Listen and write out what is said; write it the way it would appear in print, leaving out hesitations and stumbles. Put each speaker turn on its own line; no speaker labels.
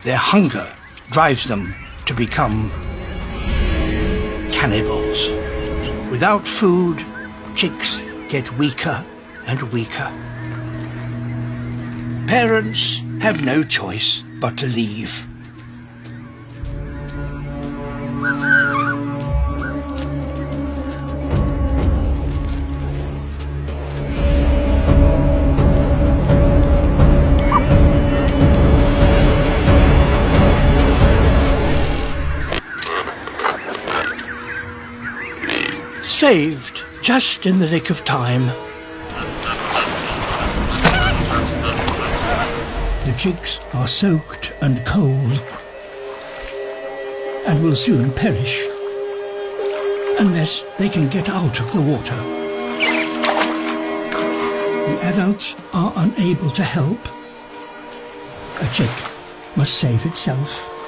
Their hunger drives them to become cannibals. Without food, chicks get weaker and weaker. Parents have no choice but to leave. Saved just in the nick of time. The chicks are soaked and cold and will soon perish unless they can get out of the water. The adults are unable to help. A chick must save itself.